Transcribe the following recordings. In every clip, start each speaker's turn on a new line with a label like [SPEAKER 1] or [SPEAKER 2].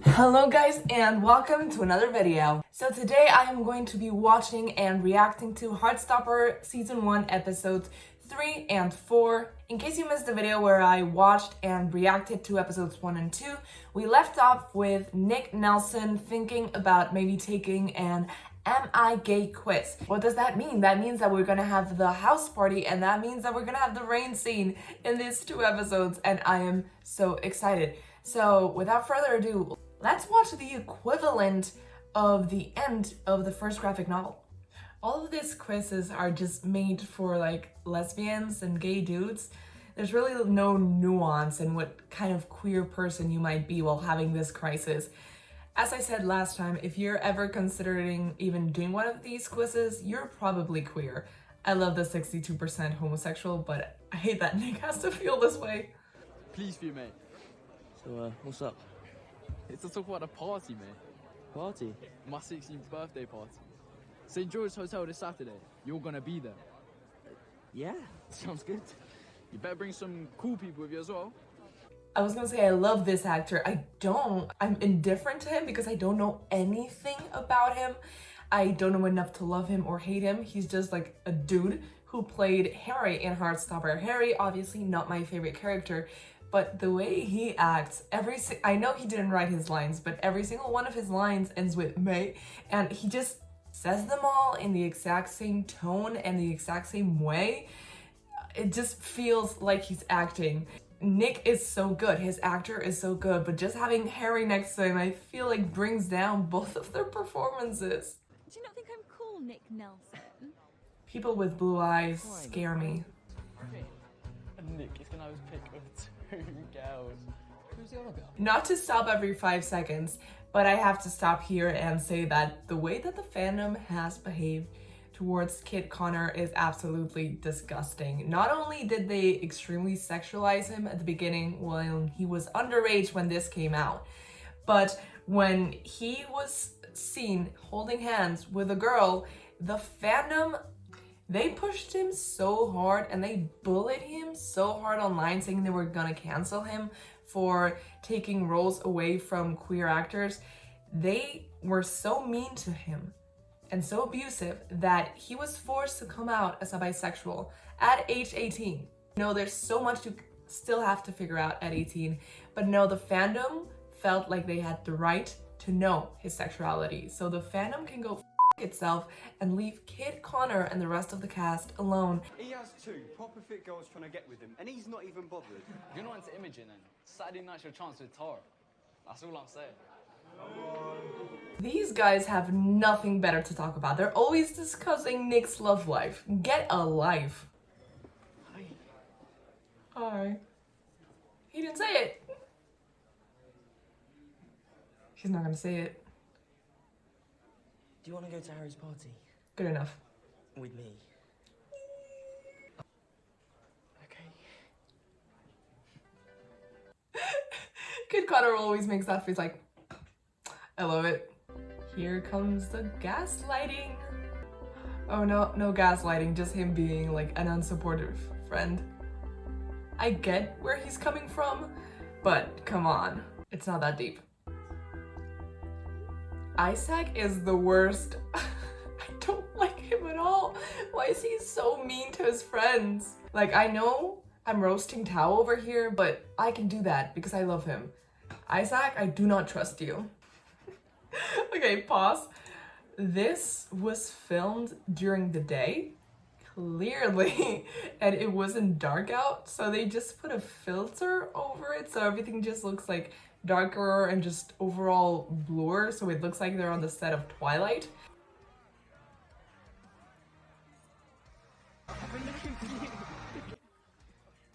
[SPEAKER 1] Hello guys and welcome to another video. So today I am going to be watching and reacting to Heartstopper Season 1 episodes 3 and 4. In case you missed the video where I watched and reacted to episodes 1 and 2, we left off with Nick Nelson thinking about maybe taking an Am I Gay quiz. What does that mean? That means that we're gonna have the house party, and that means that we're gonna have the rain scene in these 2 episodes, and I am so excited. So without further ado, let's watch the equivalent of the end of the first graphic novel. All of these quizzes are just made for like lesbians and gay dudes. There's really no nuance in what kind of queer person you might be while having this crisis. As I said last time, if you're ever considering even doing one of these quizzes, you're probably queer. I love the 62% homosexual, but I hate that Nick has to feel this way.
[SPEAKER 2] Please for you, mate.
[SPEAKER 3] So, what's up?
[SPEAKER 2] It's to talk about a party, mate.
[SPEAKER 3] Party?
[SPEAKER 2] My 16th birthday party. St. George's Hotel this Saturday. You're gonna be there.
[SPEAKER 3] Yeah, sounds good.
[SPEAKER 2] You better bring some cool people with you as well.
[SPEAKER 1] I was gonna say I love this actor. I'm indifferent to him because I don't know anything about him. I don't know enough to love him or hate him. He's just like a dude who played Harry in Heartstopper. Harry, obviously not my favorite character, but the way he acts, I know he didn't write his lines, but every single one of his lines ends with "may," and he just says them all in the exact same tone and the exact same way. It just feels like he's acting. Nick is so good, his actor is so good, but just having Harry next to him, I feel like brings down both of their performances.
[SPEAKER 4] Do you not think I'm cool, Nick Nelson?
[SPEAKER 1] People with blue eyes scare me.
[SPEAKER 3] Nick is gonna have his pick of 2 girls. Who's the other girl?
[SPEAKER 1] Not to stop every 5 seconds, but I have to stop here and say that the way that the fandom has behaved towards Kid Connor is absolutely disgusting. Not only did they extremely sexualize him at the beginning when he was underage when this came out, but when he was seen holding hands with a girl, the fandom, they pushed him so hard and they bullied him so hard online, saying they were gonna cancel him for taking roles away from queer actors. They were so mean to him and so abusive that he was forced to come out as a bisexual at age 18. No, there's so much you still have to figure out at 18, but no, the fandom felt like they had the right to know his sexuality. So the fandom can go itself and leave Kid Connor and the rest of the cast alone.
[SPEAKER 5] He has 2 proper fit girls trying to get with him, and he's not even bothered.
[SPEAKER 2] You're not into Imogen then. Saturday night's your chance with Tara. That's all I'm saying.
[SPEAKER 1] These guys have nothing better to talk about. They're always discussing Nick's love life. Get a life. Hi. He didn't say it. He's not gonna say it.
[SPEAKER 3] Do you want to go to Harry's party?
[SPEAKER 1] Good enough.
[SPEAKER 3] With me? Okay.
[SPEAKER 1] Kid Connor always makes that face like, I love it. Here comes the gaslighting. Oh no, no gaslighting, just him being like an unsupportive friend. I get where he's coming from, but come on, it's not that deep. Isaac is the worst. I don't like him at all. Why is he so mean to his friends? Like, I know I'm roasting Tao over here, but I can do that because I love him. Isaac, I do not trust you. Okay, pause. This was filmed during the day, clearly, and it wasn't dark out, so they just put a filter over it so everything just looks like darker and just overall bluer, so it looks like they're on the set of Twilight.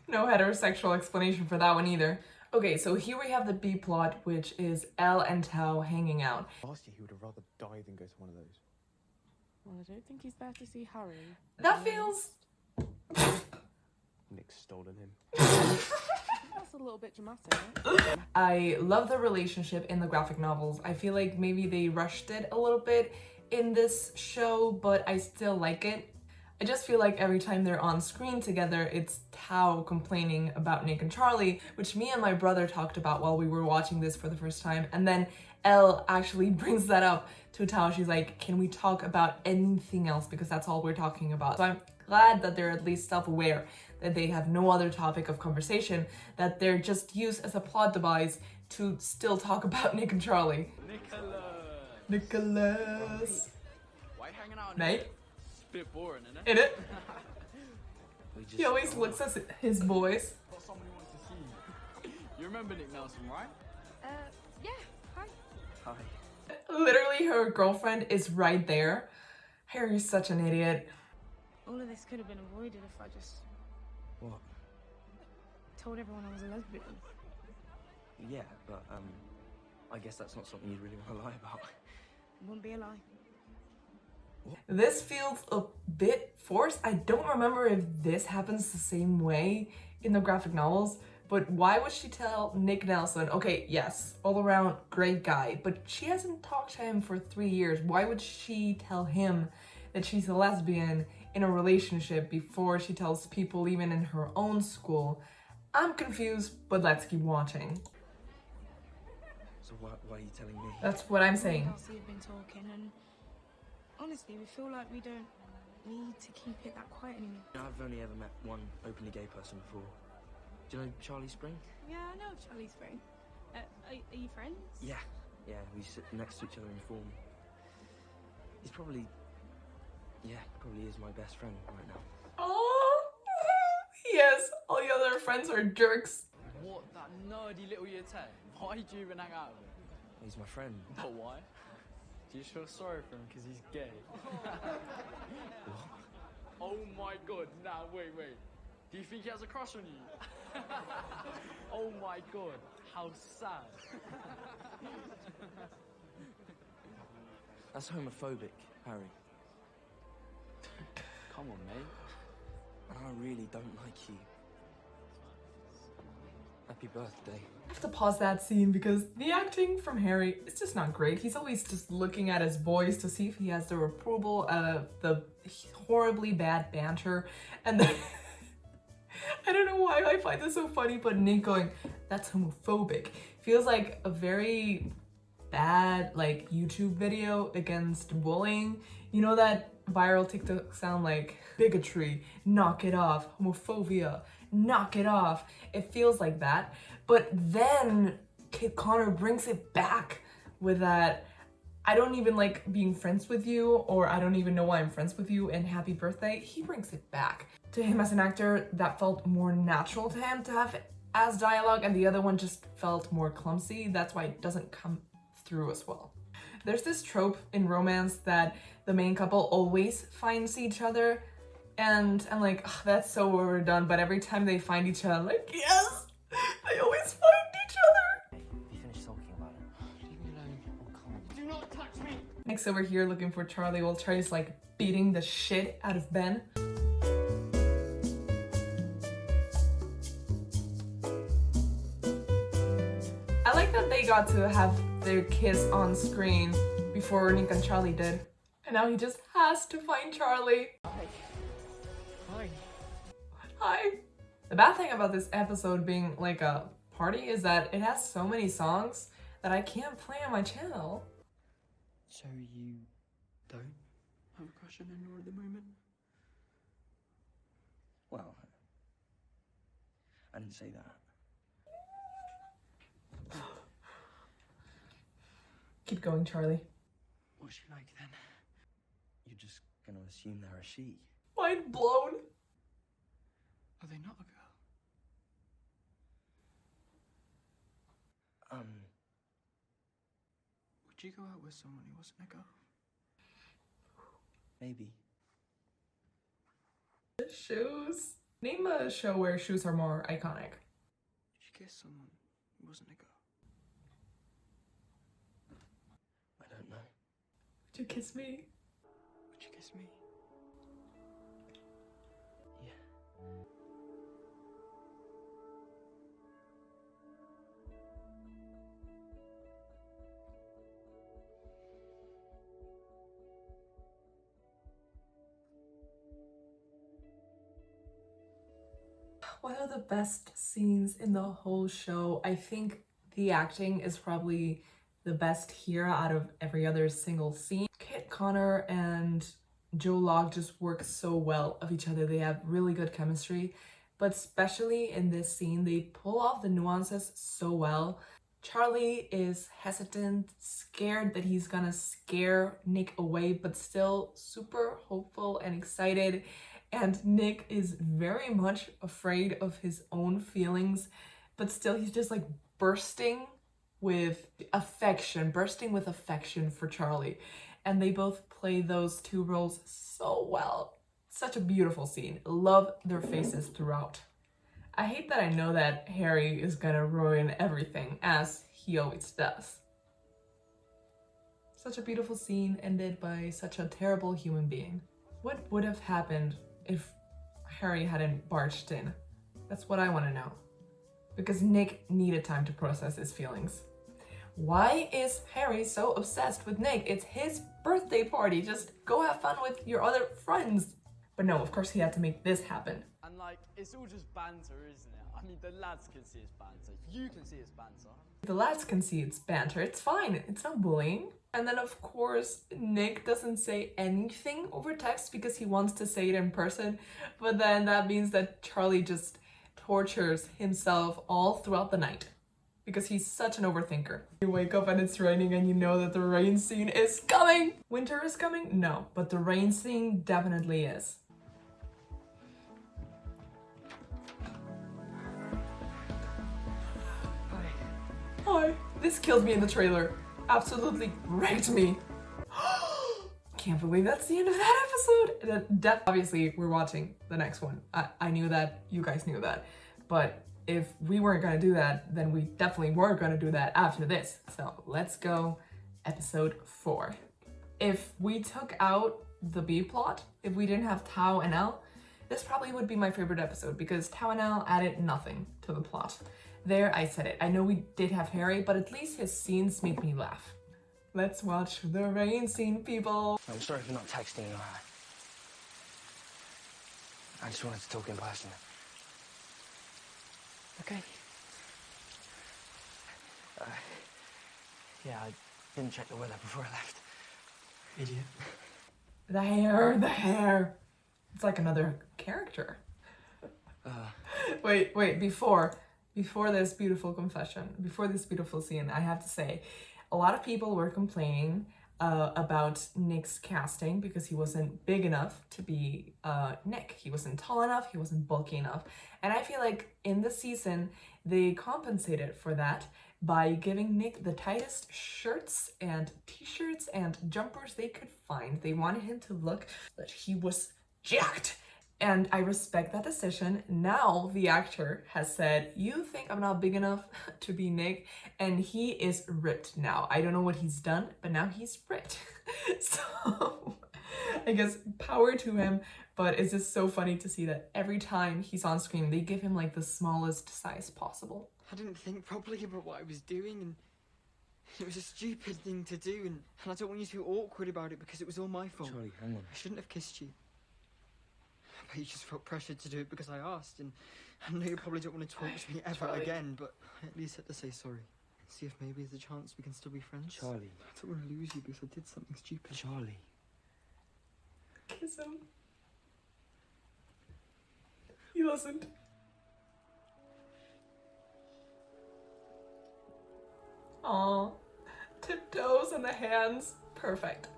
[SPEAKER 1] No heterosexual explanation for that one either. Okay, so here we have the B plot, which is Elle and Tao hanging out.
[SPEAKER 5] Last year, he would have rather die than go to one of those.
[SPEAKER 6] Well, I don't think he's there to see Harry.
[SPEAKER 1] That feels...
[SPEAKER 5] Nick's stolen him.
[SPEAKER 6] That's a little bit dramatic.
[SPEAKER 1] I love the relationship in the graphic novels. I feel like maybe they rushed it a little bit in this show, but I still like it. I just feel like every time they're on screen together, it's Tao complaining about Nick and Charlie, which me and my brother talked about while we were watching this for the first time. And then Elle actually brings that up to Tao. She's like, can we talk about anything else? Because that's all we're talking about. So I'm glad that they're at least self-aware that they have no other topic of conversation, that they're just used as a plot device to still talk about Nick and Charlie. Nicholas.
[SPEAKER 2] Why you hanging out?
[SPEAKER 1] Mate?
[SPEAKER 2] It's a bit boring, isn't it?
[SPEAKER 1] In it? He always looks at his boys.
[SPEAKER 2] Got someone who wants to see you. You remember Nick Nelson, right?
[SPEAKER 4] Yeah, hi.
[SPEAKER 2] Hi.
[SPEAKER 1] Literally, her girlfriend is right there. Harry's such an idiot.
[SPEAKER 6] All of this could have been avoided if I just
[SPEAKER 7] What?
[SPEAKER 6] told everyone I was a lesbian.
[SPEAKER 7] Yeah, but I guess that's not something you'd really want to lie about.
[SPEAKER 6] It wouldn't be a lie.
[SPEAKER 1] This feels a bit forced. I don't remember if this happens the same way in the graphic novels, but why would she tell Nick Nelson, okay, yes, all around great guy, but she hasn't talked to him for 3 years. Why would she tell him that she's a lesbian in a relationship before she tells people even in her own school? I'm confused, but let's keep watching.
[SPEAKER 7] So why are you telling me?
[SPEAKER 1] That's what I'm
[SPEAKER 6] Me
[SPEAKER 1] saying.
[SPEAKER 6] and Elsie have been talking, and honestly, we feel like we don't need to keep it that quiet anymore.
[SPEAKER 7] I've only ever met one openly gay person before. Do you know Charlie Spring?
[SPEAKER 6] Yeah, I know of Charlie Spring. Are you friends?
[SPEAKER 7] Yeah, we sit next to each other in form. He's probably is my best friend right now.
[SPEAKER 1] Oh, yes, all the other friends are jerks.
[SPEAKER 2] What, that nerdy little year 10? Why do you even hang out with him?
[SPEAKER 7] He's my friend.
[SPEAKER 2] But why? Do you feel sorry for him because he's gay? Oh my god, nah, wait. Do you think he has a crush on you? Oh my god, how sad.
[SPEAKER 7] That's homophobic, Harry.
[SPEAKER 2] Come on, mate.
[SPEAKER 7] And I really don't like you. Happy birthday.
[SPEAKER 1] I have to pause that scene because the acting from Harry is just not great. He's always just looking at his boys to see if he has their approval of the horribly bad banter. And then I don't know why I find this so funny, but Nick going, that's homophobic, feels like a very bad like YouTube video against bullying. You know that viral TikTok sound like bigotry, knock it off, homophobia, knock it off. It feels like that. But then Kid Connor brings it back with that, I don't even like being friends with you, or I don't even know why I'm friends with you, and happy birthday. He brings it back. To him as an actor, that felt more natural to him to have as dialogue, and the other one just felt more clumsy. That's why it doesn't come through as well. There's this trope in romance that the main couple always finds each other, and I'm like, ugh, that's so overdone, but every time they find each other, I'm like, yes, they always find each other.
[SPEAKER 7] You finished talking about it?
[SPEAKER 2] Leave me alone.
[SPEAKER 7] Oh, come on.
[SPEAKER 5] Do not touch me!
[SPEAKER 1] Nick's over here looking for Charlie while Charlie's like beating the shit out of Ben. I like that they got to have their kiss on screen before Nick and Charlie did. And now he just has to find Charlie.
[SPEAKER 3] Hi.
[SPEAKER 1] Hi. The bad thing about this episode being like a party is that it has so many songs that I can't play on my channel.
[SPEAKER 5] So you don't have a crush on anyone at the moment?
[SPEAKER 7] Well, I didn't say that.
[SPEAKER 1] Keep going, Charlie.
[SPEAKER 5] What's she like then?
[SPEAKER 7] You're just gonna assume they're a she.
[SPEAKER 1] Mind blown.
[SPEAKER 5] Are they not a girl? Would you go out with someone who wasn't a girl?
[SPEAKER 7] Maybe.
[SPEAKER 1] Shoes. Name a show where shoes are more iconic.
[SPEAKER 5] Would you kiss someone who wasn't a girl?
[SPEAKER 7] I don't know.
[SPEAKER 1] Would you kiss me?
[SPEAKER 5] Would you kiss me?
[SPEAKER 7] Yeah.
[SPEAKER 1] of the best scenes in the whole show. I think the acting is probably the best here out of every other single scene. Kit Connor and Joe Locke just work so well of each other. They have really good chemistry, but especially in this scene, they pull off the nuances so well. Charlie is hesitant, scared that he's gonna scare Nick away, but still super hopeful and excited. And Nick is very much afraid of his own feelings, but still he's just like bursting with affection for Charlie. And they both play those two roles so well. Such a beautiful scene. Love their faces throughout. I hate that I know that Harry is gonna ruin everything, as he always does. Such a beautiful scene ended by such a terrible human being. What would have happened if Harry hadn't barged in? That's what I want to know. Because Nick needed time to process his feelings. Why is Harry so obsessed with Nick? It's his birthday party. Just go have fun with your other friends. But no, of course he had to make this happen.
[SPEAKER 3] And like, it's all just banter, isn't it? I mean, the lads can see it's banter. You can see it's banter.
[SPEAKER 1] The lads can see it's banter. It's fine. It's not bullying. And then of course, Nick doesn't say anything over text because he wants to say it in person. But then that means that Charlie just tortures himself all throughout the night because he's such an overthinker. You wake up and it's raining and you know that the rain scene is coming. Winter is coming? No, but the rain scene definitely is. Hi. This killed me in the trailer. Absolutely wrecked me. Can't believe that's the end of that episode. Obviously, we're watching the next one. I knew that, you guys knew that. But if we weren't gonna do that, then we definitely were gonna do that after this. So let's go episode 4. If we took out the B plot, if we didn't have Tao and Elle, this probably would be my favorite episode because Tao and Elle added nothing to the plot. There, I said it. I know we did have Harry, but at least his scenes make me laugh. Let's watch the rain scene, people.
[SPEAKER 7] I'm sorry for not texting you. I just wanted to talk in person.
[SPEAKER 5] Okay.
[SPEAKER 7] Yeah, I didn't check the weather before I left.
[SPEAKER 5] Idiot.
[SPEAKER 1] The hair. It's like another character. Wait, before this beautiful confession, before this beautiful scene, I have to say, a lot of people were complaining about Nick's casting because he wasn't big enough to be Nick. He wasn't tall enough, he wasn't bulky enough. And I feel like in the season, they compensated for that by giving Nick the tightest shirts and t-shirts and jumpers they could find. They wanted him to look that he was jacked. And I respect that decision. Now the actor has said, you think I'm not big enough to be Nick? And he is ripped now. I don't know what he's done, but now he's ripped. So I guess power to him, but it's just so funny to see that every time he's on screen, they give him like the smallest size possible.
[SPEAKER 5] I didn't think properly about what I was doing, and it was a stupid thing to do, and I don't want you to feel awkward about it because it was all my fault.
[SPEAKER 7] Charlie, hang on.
[SPEAKER 5] I shouldn't have kissed you. But you just felt pressured to do it because I asked, and I know you probably don't want to talk to me ever again, but I at least had to say sorry. See if maybe there's a chance we can still be friends.
[SPEAKER 7] Charlie.
[SPEAKER 5] I don't want to lose you because I did something stupid.
[SPEAKER 7] Charlie.
[SPEAKER 1] Kiss him. He listened. Aww. Tiptoes and the hands. Perfect.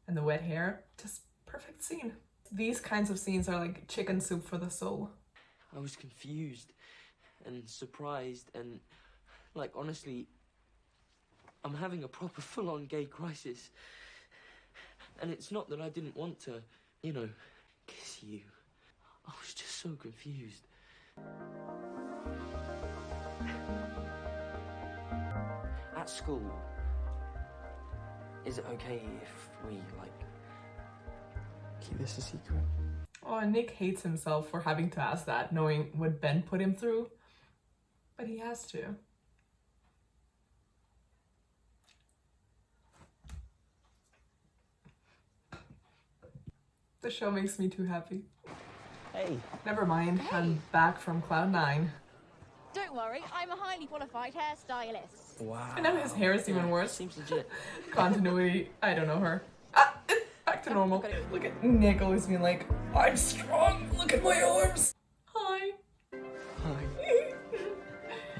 [SPEAKER 1] And the wet hair. Just perfect scene. These kinds of scenes are like chicken soup for the soul.
[SPEAKER 7] I was confused and surprised and, like, honestly, I'm having a proper full-on gay crisis. And it's not that I didn't want to, you know, kiss you. I was just so confused. At school, is it okay if we, like, keep this a secret?
[SPEAKER 1] Oh, Nick hates himself for having to ask that, knowing what Ben put him through. But he has to. The show makes me too happy.
[SPEAKER 3] Hey Hey.
[SPEAKER 1] Never mind, I'm back from cloud 9.
[SPEAKER 4] Don't worry, I'm a highly qualified hairstylist.
[SPEAKER 3] Wow.
[SPEAKER 1] And now his hair is even worse.
[SPEAKER 7] Seems legit.
[SPEAKER 1] Continuity, I don't know her. Ah, back to normal. Look at Nick always being like, I'm strong, look at my arms. Hi.
[SPEAKER 3] Hi.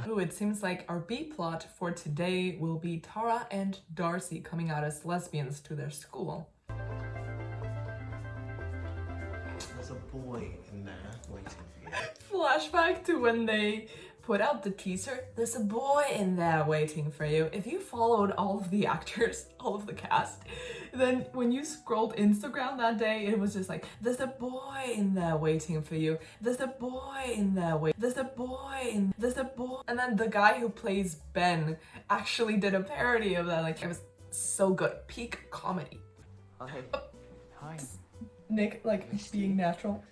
[SPEAKER 1] Oh, it seems like our B plot for today will be Tara and Darcy coming out as lesbians to their school.
[SPEAKER 8] There's a boy in there waiting for you.
[SPEAKER 1] Flashback to when they put out the teaser. There's a boy in there waiting for you. If you followed all of the actors, all of the cast, then when you scrolled Instagram that day, it was just like, there's a boy in there waiting for you. There's a boy in there waiting. There's a boy in. There's a boy. And then the guy who plays Ben actually did a parody of that. Like, it was so good. Peak comedy.
[SPEAKER 7] Hi.
[SPEAKER 3] Hi.
[SPEAKER 1] Nick, like, being natural.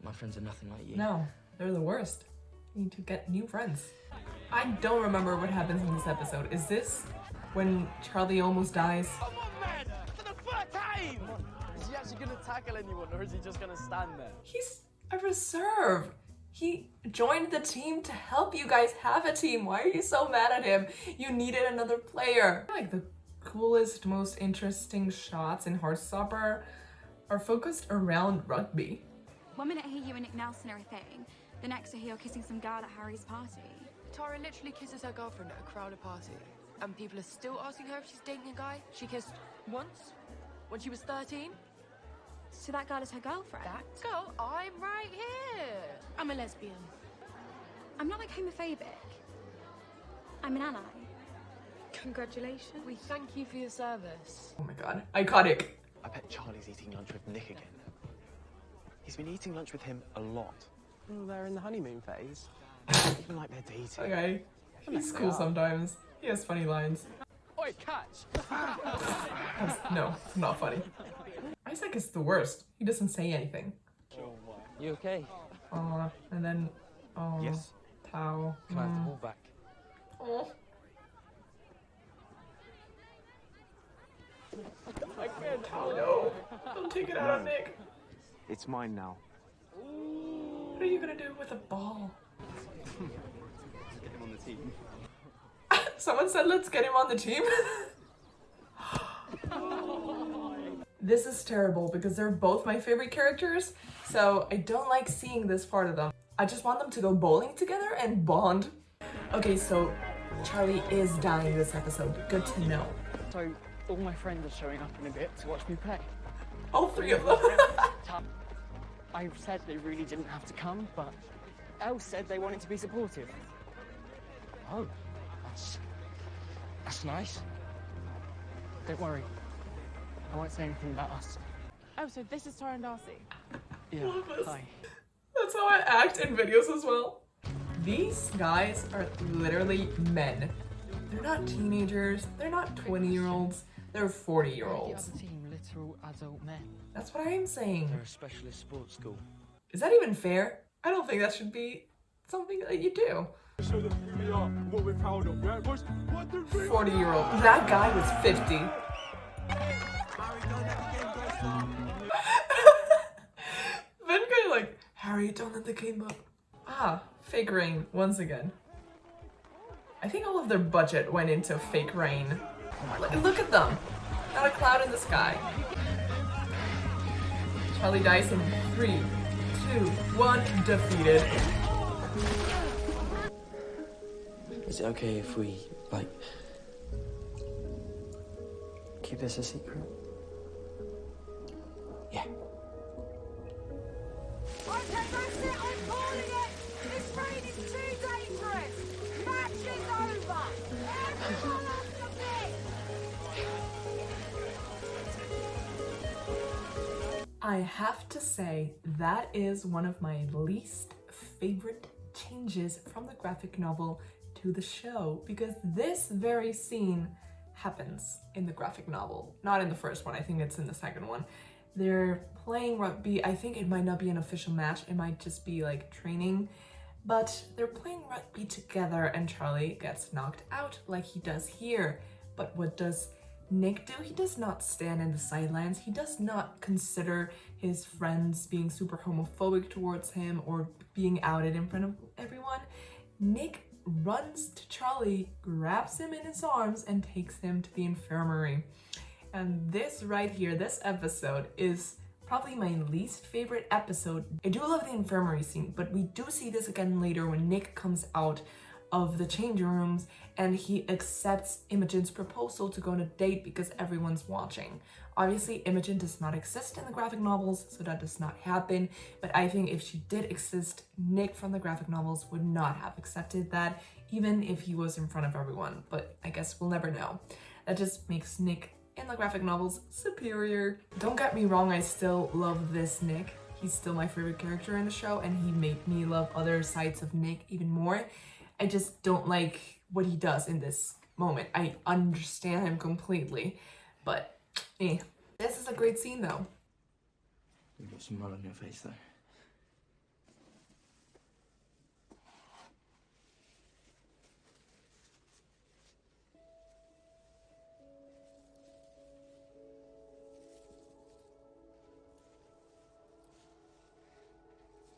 [SPEAKER 7] My friends are nothing like you.
[SPEAKER 1] No, they're the worst. You need to get new friends. I don't remember what happens in this episode. Is this when Charlie almost dies?
[SPEAKER 3] Come on, man! For the third time! Is he actually gonna tackle anyone, or is he just gonna stand there?
[SPEAKER 1] He's a reserve. He joined the team to help you guys have a team. Why are you so mad at him? You needed another player. Like the coolest, most interesting shots in Heartstopper are focused around rugby.
[SPEAKER 9] One minute I hear you and Nick Nelson are a thing, the next I hear you're kissing some girl at Harry's party.
[SPEAKER 6] Tara literally kisses her girlfriend at a crowded party, and people are still asking her if she's dating a guy she kissed once when she was 13.
[SPEAKER 9] So that girl is her girlfriend?
[SPEAKER 6] That girl, I'm right here. I'm a lesbian.
[SPEAKER 9] I'm not like homophobic. I'm an ally.
[SPEAKER 6] Congratulations. We thank you for your service.
[SPEAKER 1] Oh my god, iconic.
[SPEAKER 10] I bet Charlie's eating lunch with Nick again. He's been eating lunch with him a lot.
[SPEAKER 3] Oh, they're in the honeymoon phase.
[SPEAKER 10] Even like they're dating.
[SPEAKER 1] Okay, he's cool sometimes. He has funny lines.
[SPEAKER 3] Oi, catch!
[SPEAKER 1] No, it's not funny. Isaac is the worst. He doesn't say anything.
[SPEAKER 7] You okay?
[SPEAKER 1] And then,
[SPEAKER 10] Yes.
[SPEAKER 1] Tao.
[SPEAKER 10] Can I have the ball back?
[SPEAKER 1] Oh.
[SPEAKER 3] I can't.
[SPEAKER 1] Tao, no. Don't take it out on Nick.
[SPEAKER 10] It's mine now.
[SPEAKER 1] What are you gonna do with a ball?
[SPEAKER 10] Get him on the team.
[SPEAKER 1] Someone said let's get him on the team. This is terrible because they're both my favorite characters, so I don't like seeing this part of them. I just want them to go bowling together and bond. Okay, so Charlie is dying this episode. Good to know.
[SPEAKER 3] So, all my friends are showing up in a bit to watch me play.
[SPEAKER 1] All three of them.
[SPEAKER 3] I said they really didn't have to come, but Elle said they wanted to be supportive. Oh, that's nice. Don't worry, I won't say anything about us.
[SPEAKER 6] Oh, so this is Tara and Darcy.
[SPEAKER 3] Yeah,
[SPEAKER 1] Love this.
[SPEAKER 3] hi.
[SPEAKER 1] That's how I act in videos as well. These guys are literally men. They're not teenagers, they're not 20-year-olds, they're 40-year-olds.
[SPEAKER 3] The other team, literal adult men.
[SPEAKER 1] That's what I'm saying.
[SPEAKER 7] They're a specialist sports school.
[SPEAKER 1] Is that even fair? I don't think that should be something that you do.
[SPEAKER 10] Show them who we are, what we're proud of, right, boys?
[SPEAKER 1] 40-year-old. That guy was 50. Then kind of like, Harry, don't let the game up. Ah, fake rain once again. I think all of their budget went into fake rain. Look at them. Not a cloud in the sky. Charlie dies in 3, 2, 1, defeated.
[SPEAKER 7] Is it okay if we, like...
[SPEAKER 10] Keep this a secret.
[SPEAKER 7] Yeah.
[SPEAKER 4] Okay, that's it, I'm calling it! This rain is too dangerous! Match is over! Everyone off the pitch!
[SPEAKER 1] I have to say, that is one of my least favorite changes from the graphic novel to the show, because this very scene happens in the graphic novel. Not in the first one, I think it's in the second one. They're playing rugby. I think it might not be an official match, it might just be like training, but they're playing rugby together and Charlie gets knocked out like he does here. But what does Nick do. He does not stand in the sidelines. He does not consider his friends being super homophobic towards him or being outed in front of everyone. Nick runs to Charlie, grabs him in his arms, and takes him to the infirmary. And this right here, this episode, is probably my least favorite episode. I do love the infirmary scene, but we do see this again later when Nick comes out of the changing rooms and he accepts Imogen's proposal to go on a date because everyone's watching. Obviously, Imogen does not exist in the graphic novels, so that does not happen, but I think if she did exist, Nick from the graphic novels would not have accepted that, even if he was in front of everyone, but I guess we'll never know. That just makes Nick in the graphic novels superior. Don't get me wrong, I still love this Nick. He's still my favorite character in the show, and he made me love other sides of Nick even more. I just don't like what he does in this moment. I understand him completely, but this is a great scene though.
[SPEAKER 7] You've got some mud on your face though.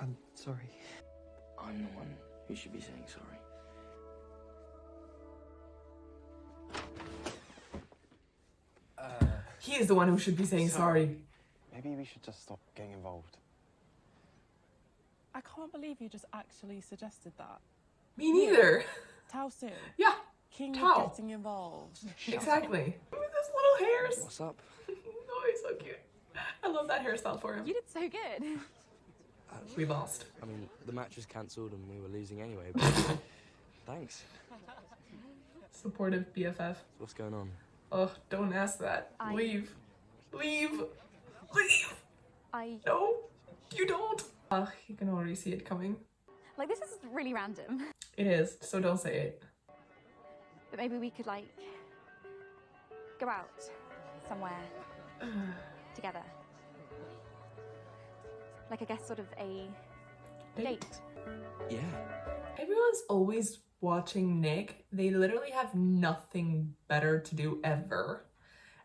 [SPEAKER 5] I'm sorry.
[SPEAKER 7] I'm the one who should be saying sorry.
[SPEAKER 1] He is the one who should be saying sorry.
[SPEAKER 10] Maybe we should just stop getting involved.
[SPEAKER 11] I can't believe you just actually suggested that.
[SPEAKER 1] Me neither.
[SPEAKER 11] Tao Su.
[SPEAKER 1] Yeah.
[SPEAKER 11] King
[SPEAKER 1] Tao.
[SPEAKER 11] of getting involved.
[SPEAKER 1] Exactly. With his little hairs.
[SPEAKER 7] What's up?
[SPEAKER 1] Oh, he's so cute. I love that hairstyle for him.
[SPEAKER 9] You did so good.
[SPEAKER 1] We lost.
[SPEAKER 7] I mean, the match was cancelled and we were losing anyway, but thanks.
[SPEAKER 1] Supportive BFF.
[SPEAKER 7] What's going on?
[SPEAKER 1] Oh, don't ask that. Leave. Leave. Leave. No, you don't. You can already see it coming.
[SPEAKER 9] Like, this is really random.
[SPEAKER 1] It is, so don't say it.
[SPEAKER 9] But maybe we could, like, go out somewhere together. Like, I guess sort of a date.
[SPEAKER 7] Yeah.
[SPEAKER 1] Everyone's always watching Nick. They literally have nothing better to do ever.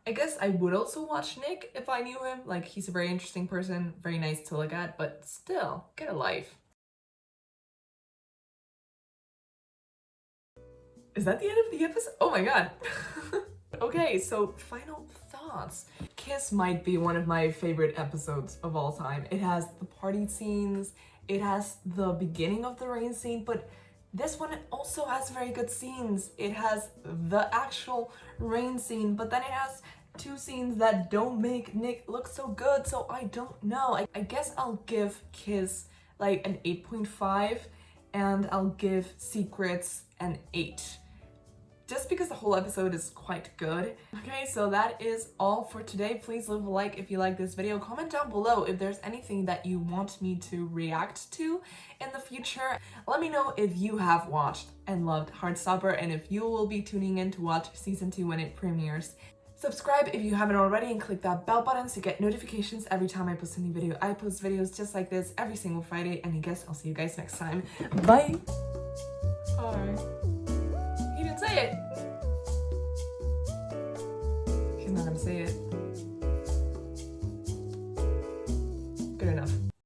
[SPEAKER 1] I guess I would also watch Nick if I knew him. Like, he's a very interesting person, very nice to look at, but still, get a life. Is that the end of the episode? Oh my god. Okay, so final thoughts. Kiss might be one of my favorite episodes of all time. It has the party scenes, it has the beginning of the rain scene, but this one also has very good scenes. It has the actual rain scene, but then it has two scenes that don't make Nick look so good, so I don't know. I guess I'll give Kiss like an 8.5 and I'll give Secrets an 8. Just because the whole episode is quite good. Okay, so that is all for today. Please leave a like if you like this video. Comment down below if there's anything that you want me to react to in the future. Let me know if you have watched and loved Heartstopper and if you will be tuning in to watch season 2 when it premieres. Subscribe if you haven't already and click that bell button to get notifications every time I post a new video. I post videos just like this every single Friday, and I guess I'll see you guys next time. Bye! Bye.